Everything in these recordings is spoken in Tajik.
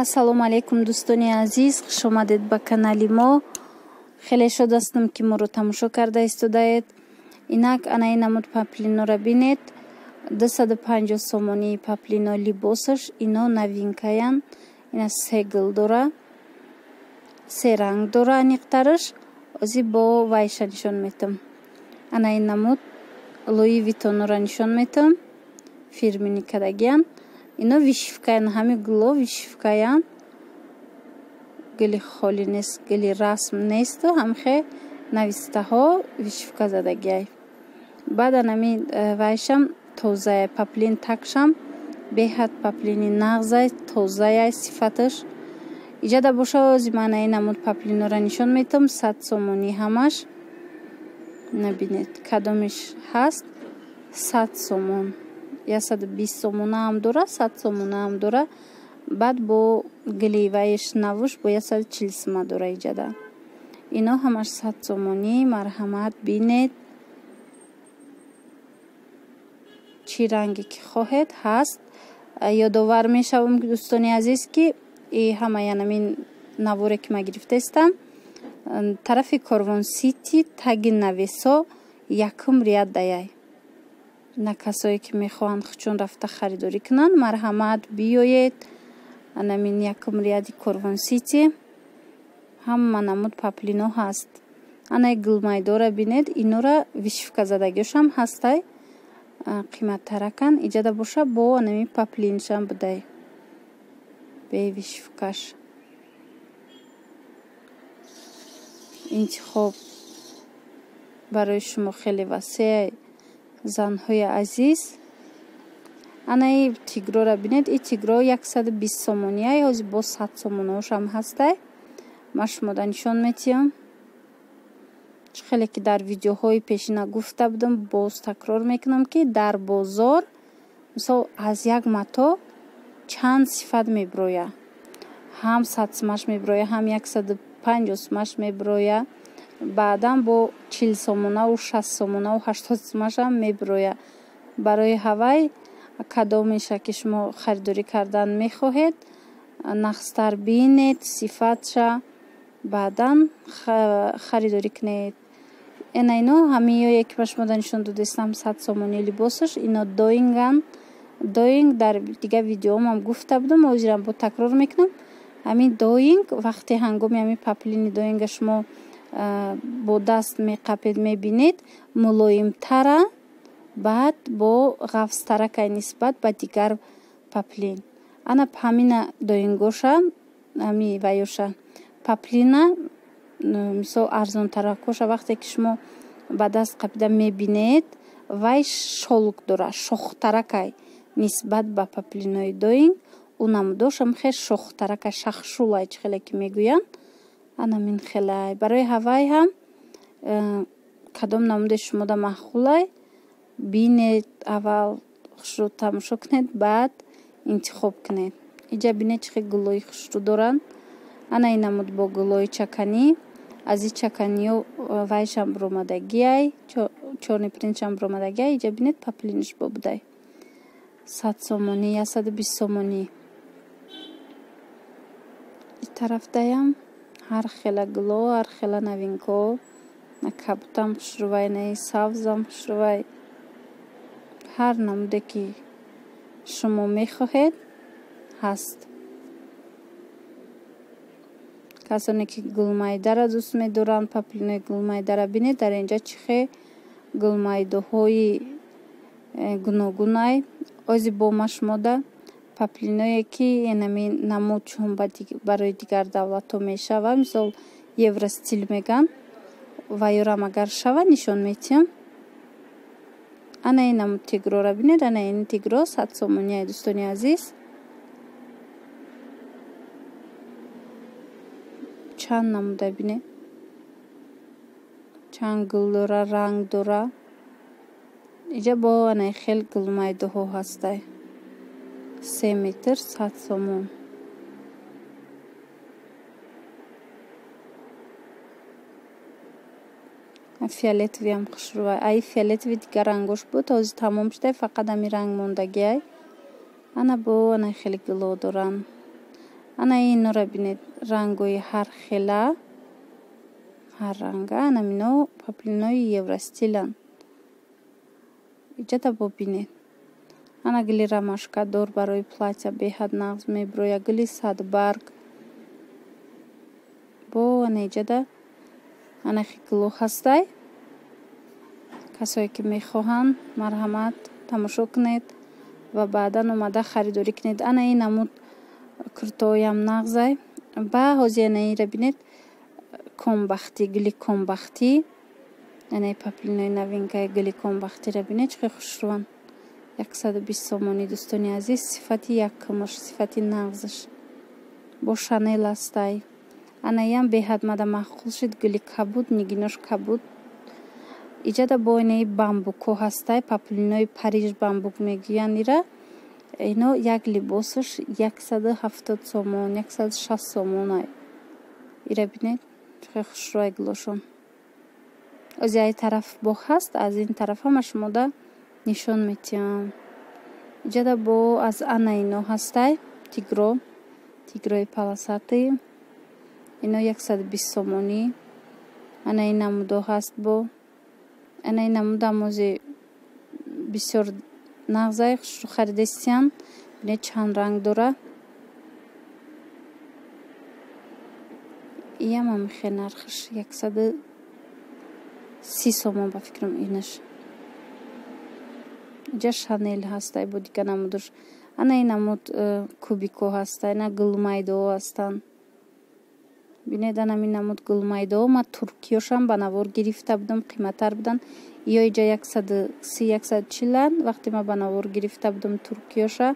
Ассалому алейкум дӯстони азиз, хуш омадед ба канали мо. Хеле шод ҳастам ки моро тамошо карда истодаед. Инак анаи намуд паплинора бинед. 250 сомонии паплино либосаш. Ино новинкаян. Ина се гул дора, се ранг дора аниқтараш. Ози бо вайша нишон метам. Анаи намуд Луи Витонора нишон метам. Фирмини кадагиян. Ино вишивкаян, ҳами гуло вишивкаян. Гули холи нест, гули расм несту, ҳамхе навистаҳо вишивка задагияй. Баъд анами вайшам тозая паплин такшам, беҳад паплини нағзай, тозая сифаташ. Иҷада боша ози маънаи намуд паплинора нишон метам, 100 сомонӣ ҳамаш. Набинед, кадомиш ҳаст 100 сомон. 120 сомона ҳам дора, 100 сомона ҳам дора. Баъд бо гиливаиш навуш бо 140 сома дора иҷада. Ино ҳамаш 100 сомонӣ, марҳамат бинед. Чӣ ранге ки хоҳед ҳаст. Ёдовар мешавам дӯстони азиз ки ҳама янамин наворе ки ма гирифтаистам. Тарафи Корвон Сити, таги навесо, якум риад даяй. На касое ки мехоҳанд хучун рафта харидорӣ кунанд, марҳамат биёед. Анамин якум риади Корвон Сити. Ҳама намуд паплино ҳаст. Анаи гулмайдора бинед, инора вишивка задагиошам ҳастай. Қиматтаракан иҷада боша бо анами паплиншам будай. Бе вишивкаш. интихоб барои шумо хеле васеъ. Занҳои азиз, анаи тигрора бинед. И тигро 120 сомонияй, ҳози бо 100 сомонаошам ҳастай. Ма шумода нишон метиҳам. Хеле ки дар видеоҳои пешина гуфта будам, боз такрор мекунам ки дар бозор мисол аз як мато чанд сифат меброя. ҳам 100 сомаш меброя, ҳам 150 сомаш меброя. баъдан бо 40 сомонаву 60 сомонаву 80 сомашам меброя. барои ҳавай кадомеша ки шумо харидорӣ кардан мехоҳед, нақстар бинед сифатша, баъдан харидорӣ кунед. Ино ҳамиёе ки ба шумо нишон додистам 100 сомонии либосаш, ино доинган. Доинг дар дигар видеоам гуфта будам, ҳозирам бо такрор мекунам. ҳамин доинг вақте ҳангоми ҳамин паплини доинга шумо бо даст меқапед мебинед, мулоимтара, баъд бо ғафстаракай нисбат ба дигар паплин. Ана ҳамина доингоша, ҳами ваёша паплина мисол арзонтаракоша вақте ки шумо ба даст қапида мебинед, вай шолк дора, шохтаракай нисбат ба паплинои доинг. У намудошам хел шохтаракай, шахшулай чӣ хеле ки мегӯянд. Анамин хелай. Барои ҳавай ҳам кадом намуде шумода маъқулай бинед, аввал хушрӯ тамошо кунед, баъд интихоб кунед. иҷа бинед чӣ хел гулои хушрӯ доранд. ана ин намуд бо гулои чаканӣ. аз и чаканиё вайшам буромадагияй, чорни принтшам буромадагияй. иҷа бинед паплиниш бо будай 100 сомонӣ, 120 сомонӣ. ин тарафдаям ҳар хела гуло, ҳар хела новинкаҳо. на кабутам хушрӯвай, на савзам хушрӯвай. ҳар намуде ки шумо мехоҳед ҳаст. касоне ки гулмайдара дӯст медоранд, паплинои гулмайдара бинед. дар инҷа чӣ хел гулмайдоҳои гуногунай. ози бо ма шумода паплиное ки янами намуд чун барои дигар давлатҳо мешава, мисол евростил меган, ваёрам агар шава нишон метиҳам. ана ин намуд тигрора бинед. ана ин тигро 100 сомонияй дӯстони азиз. чанд намуда бинед, чанд гул дора, ранг дора. иҷа бо анаи хел гулмайдоҳо ҳастай. 3 метр 100 сомон. фиолетовиам хушрӯвай. ай фиолетови дигар рангош буд, ҳозир тамом шудай, фақат ҳамин ранг мондагияй. ана бо анаи хеле гуло доранд. ана инора бинед рангои ҳар хела, ҳар ранга ана мино паплинои евростилан. иҷада бобинед. ана гили рамашкадор барои платья беҳад нағз меброя, гили садбарг бо ана иҷада анахи гило ҳастай. касое ки мехоҳанд марҳамат тамошо кунед ва баъдан омада харидорӣ кунед. ана ин намуд куртоям нағзай. ба ҳози анаира бинед комбахтӣ, гили комбахтӣ. анаи паплинои новинкаи гили комбахтира бинед чӣ қадar хушрӯанд. 120 сомонӣ дӯстони азиз. сифати якумаш, сифати нағзаш бо шанел ҳастай. анаям беҳад мада маъқул шуд. гили кабуд, нигинош кабуд. иҷада бо инаи бамбуко ҳастай. паплинои Париж бамбук мегӯянд ира. ино як либосаш 170 сомон, 160 сомонай. ира бинед чӣ қадar хушрӯай гилошон. ози ай тараф бо ҳаст, аз ин тарафа ма шумода нишон метиҳам. иҷада бо аз ана ино ҳастай. тигрои полосатӣ. ино 120 сомонӣ. ана ин намудо ҳаст бо ана ин намудам ози бисёр нағзай хушрӯ харидестиян. бинед чанд ранг дора. иям амихе нархаш 130 сомон ба фикрам инаш. иҷа шанел ҳастай бо дига намудаш. ана ин намуд кубико ҳастай. ана гулмайдоо ҳастанд. бинед ана мин намуд гулмайдоо ма туркиёшам ба навор гирифта будам, қиматтар будан. ё иҷа 130-140 вақте ма ба навор гирифта будам туркиёша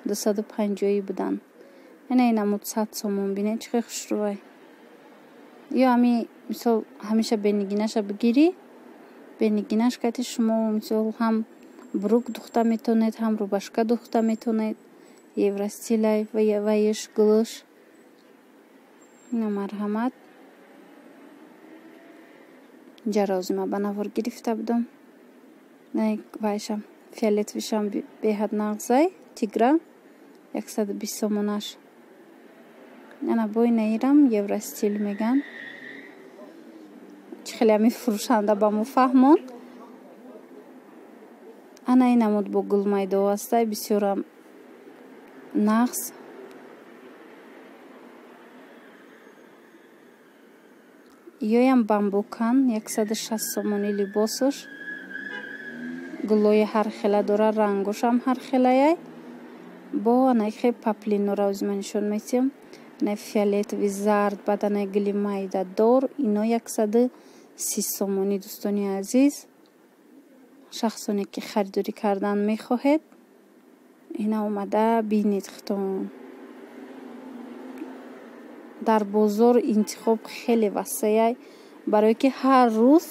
250 будан. ана ин намуд 100 сомон. бинед чӣ қадar хушрӯай. ё ами мисол ҳамеша бенигинаша бигирӣ. бенигинаш кати шумо мисол ҳам брук духта метонед, ҳам рубашка духта метонед. евростилай ва еш гулош. ина марҳамат. ҷарозима ба навор гирифта будам. вайшам фиолетовишам беҳад нағзай. тигра 120 сомонаш. ана бо инаирам евростил меган. чӣ хеле мефурӯшанда ба мо фаҳмон. ана ин намуд бо гулмайдоо ҳастай. бисёрам нағз. ёям бамбукан 160 сомонӣ либосаш. гулои ҳар хела дора, рангошам ҳар хелаяй. бо анахе паплинора ози ма нишон метиҳам. ана фиолетови зард, баъд ана гили майдадор. ино 130 сомонӣ дӯстони азиз. шахсоне ки харидорӣ кардан мехоҳед, ина омада бинед хитон. дар бозор интихоб хеле васеъ, барое ки ҳар рӯз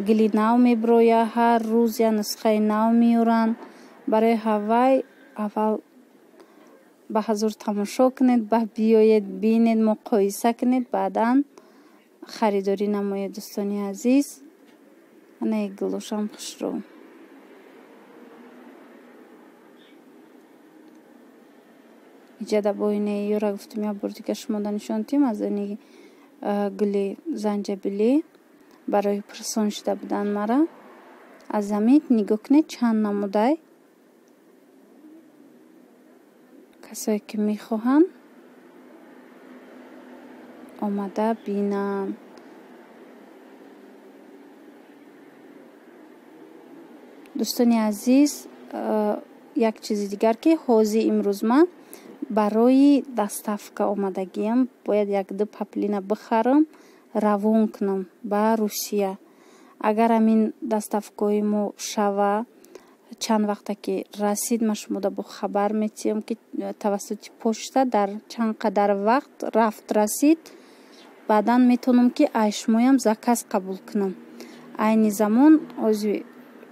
гили нав меброя, ҳар рӯз я нусхаи нав меоранд. барои ҳавай аввал ба ҳазур тамошо кунед, ба биёед бинед, муқоиса кунед, баъдан харидорӣ намоед дӯстони азиз. ана гилошам хушрӯ. иҷада бо инаи ёра гуфтим я бор дига шумода нишон дидем. аз ини гули занҷабилӣ барои пирсон шуда будан мара. аз замин нигоҳ кунед чанд намудай. касое ки мехоҳанд омада бинанд. дӯстони азиз, як чизи дигар ки ҳози имрӯз ман барои доставка омадагиам, бояд як-ду паплина бихарам, равон кунам ба Русия. агар ҳамин доставкаи мо шава, чанд вақта ки расид, ма шумода бо хабар метиҳам ки тавассути почта дар чанд қадар вақт рафт расид. баъдан метонам ки айшмоям заказ қабул кунам. айни замон ози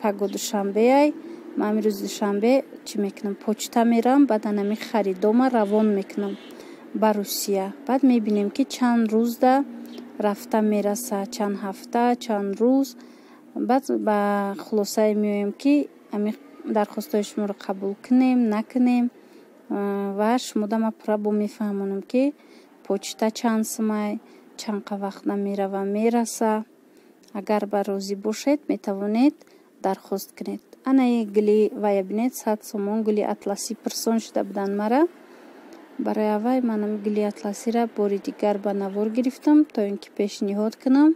паго душанбеяй, ма амирӯз душанбе чӣ мекунам, почта мерам, баъд анами харидома равон мекунам ба Русия. баъд мебинем ки чанд рӯзда рафта мераса, чанд ҳафта, чанд рӯз. баъд ба хулосае меоем ки ами дархостҳои шуморо қабул кунем накунем. ва шумодама пурра бо мефаҳмонам ки почта чанд сумай, чанд вақт намерава мераса. Агар ба розӣ бошед, метавонед дархост кунед. Анаи гули вая бинед 100 сомон гули атласӣ пурсон шуда буданд мара. Барои аввал манам гули атласиро бори дигар ба навор гирифтам, то ин ки пешниҳод кунам,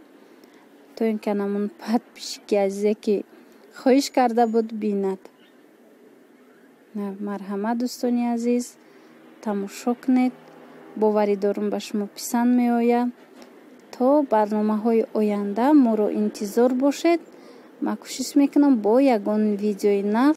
то ин ки анамон подписчики азизе ки хоҳиш карда буд бинад. Марҳамат дӯстони азиз, тамошо кунед. боварӣ дорум ба шумо писанд меояд. То барномаҳои оянда моро интизор бошед. ман кӯшиш мекунам бо ягон видеои нав